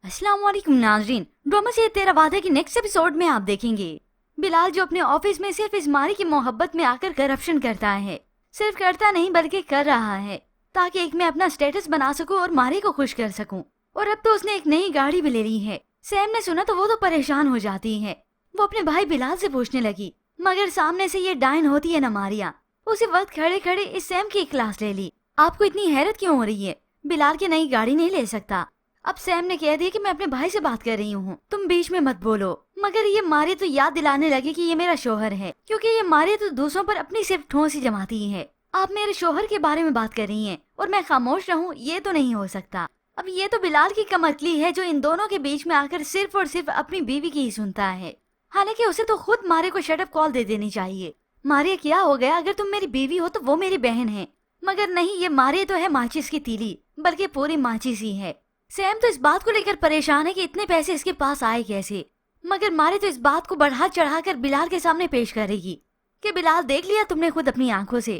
अस्सलाम वालेकुम नाजरीन, ड्रामा से तेरा वादा की नेक्स्ट एपिसोड में आप देखेंगे बिलाल जो अपने ऑफिस में सिर्फ इस मारी की मोहब्बत में आकर करप्शन करता है। सिर्फ करता नहीं बल्कि कर रहा है ताकि एक मैं अपना स्टेटस बना सकूं और मारी को खुश कर सकूं। और अब तो उसने एक नई गाड़ी भी ले ली है। सैम ने सुना तो वो तो परेशान हो जाती है। वो अपने भाई बिलाल से पूछने लगी, मगर सामने से ये डाइन होती है ना मारिया। उसी वक्त खड़े खड़े इस सैम की क्लास ले ली। आपको इतनी हैरत क्यों हो रही है? बिलाल की नई गाड़ी नहीं ले सकता। अब सैम ने कह दिया कि मैं अपने भाई से बात कर रही हूँ, तुम बीच में मत बोलो। मगर ये मारिया तो याद दिलाने लगी कि ये मेरा शोहर है, क्योंकि ये मारिया तो दूसरों पर अपनी सिर्फ ठोंसी जमाती है। आप मेरे शोहर के बारे में बात कर रही हैं और मैं खामोश रहूं, ये तो नहीं हो सकता। अब ये तो बिलाल की कमरकली है जो इन दोनों के बीच में आकर सिर्फ और सिर्फ अपनी बीवी की ही सुनता है। हालांकि उसे तो खुद मारिया को शटअप कॉल दे देनी चाहिए। मारिया क्या हो गया, अगर तुम मेरी बीवी हो तो वो मेरी बहन है। मगर नहीं, ये मारिया तो है माचिस की तीली, बल्कि पूरी माचिस ही है। सैम तो इस बात को लेकर परेशान है कि इतने पैसे इसके पास आए कैसे। मगर मारिया तो इस बात को बढ़ा चढ़ाकर बिलाल के सामने पेश करेगी कि बिलाल देख लिया तुमने खुद अपनी आंखों से,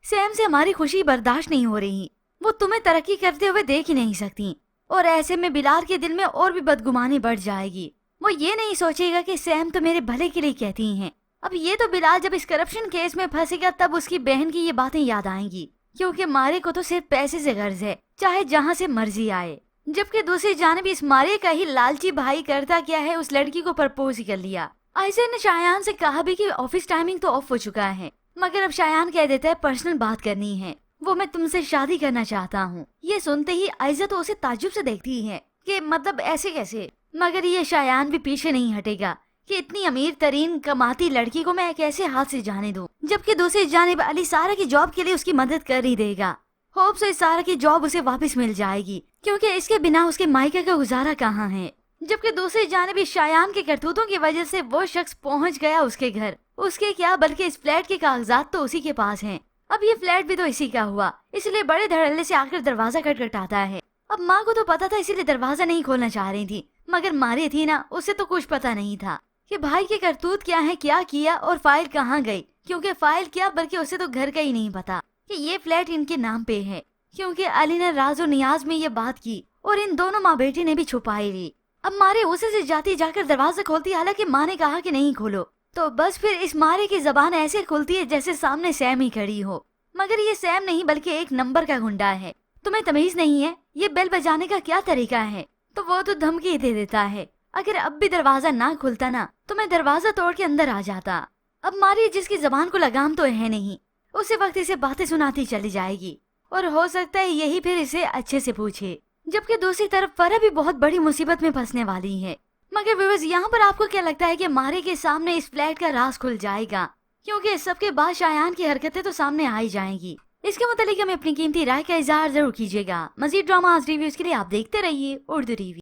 सैम से हमारी खुशी बर्दाश्त नहीं हो रही, वो तुम्हें तरक्की करते हुए देख ही नहीं सकती। और ऐसे में बिलाल के दिल में और भी बदगुमानी बढ़ जाएगी। वो ये नहीं सोचेगा कि सैम तो मेरे भले के लिए कहती हैं। अब ये तो बिलाल जब इस करप्शन केस में फंसेगा तब उसकी बहन की ये बातें याद आएंगी, क्योंकि मारिया को तो सिर्फ पैसे से गर्ज है, चाहे जहाँ से मर्जी आए। जबकि दूसरी जानिब इस मारिया का ही लालची भाई करता क्या है, उस लड़की को प्रपोज ही कर लिया। आयशा ने शायान से कहा भी कि ऑफिस टाइमिंग तो ऑफ हो चुका है, मगर अब शायान कह देता है पर्सनल बात करनी है, वो मैं तुमसे शादी करना चाहता हूँ। ये सुनते ही आयशा तो उसे ताज्जुब से देखती है कि मतलब ऐसे कैसे। मगर ये शायान भी पीछे नहीं हटेगा कि इतनी अमीर तरीन कमाती लड़की को मैं कैसे हाथ से जाने दूं। जबकि दूसरी जानिब अली सारा की जॉब के लिए उसकी मदद कर ही देगा। होप से सारा की जॉब उसे वापस मिल जाएगी, क्योंकि इसके बिना उसके मायके का गुजारा कहाँ है। जबकि दूसरी जानिब शायान के करतूतों की वजह से वो शख्स पहुंच गया उसके घर। उसके क्या बल्कि इस फ्लैट के कागजात तो उसी के पास हैं। अब ये फ्लैट भी तो इसी का हुआ, इसलिए बड़े धड़ल्ले से आकर दरवाजा खटखटाता है। अब माँ को तो पता था, इसीलिए दरवाजा नहीं खोलना चाह रही थी। मगर मारिया थी ना, उसे तो कुछ पता नहीं था कि भाई के करतूत क्या है, क्या किया और फाइल कहाँ गई। क्योंकि फाइल क्या बल्कि उसे तो घर का ही नहीं पता कि ये फ्लैट इनके नाम पे है, क्योंकि अली ने राज और नियाज में ये बात की और इन दोनों माँ बेटी ने भी छुपाई ली। अब मारिया उसे से जाती जाकर दरवाजा खोलती, हालांकि माँ ने कहा कि नहीं खोलो। तो बस फिर इस मारिया की जबान ऐसे खुलती है जैसे सामने सैम ही खड़ी हो। मगर ये सैम नहीं बल्कि एक नंबर का गुंडा है। तुम्हें तमीज नहीं है ये बेल बजाने का क्या तरीका है? तो वो तो धमकी दे देता है, अगर अब भी दरवाजा ना खुलता ना तो मैं दरवाजा तोड़ के अंदर आ जाता। अब मारिया जिसकी जबान को लगाम तो है नहीं, उसी वक्त इसे बातें सुनाती चली जाएगी और हो सकता है यही फिर इसे अच्छे से पूछे। जबकि दूसरी तरफ फरा भी बहुत बड़ी मुसीबत में फंसने वाली है। मगर व्यूअर्स, यहाँ पर आपको क्या लगता है कि मारिया के सामने इस फ्लैट का राज खुल जाएगा? क्योंकि इस सबके बाद शायान की हरकतें तो सामने आ ही जाएंगी। इसके मुतालिक हमें अपनी कीमती राय का इजहार जरूर कीजिएगा। मजीद ड्रामा रिव्यूज के लिए आप देखते रहिए उर्दू टीवी।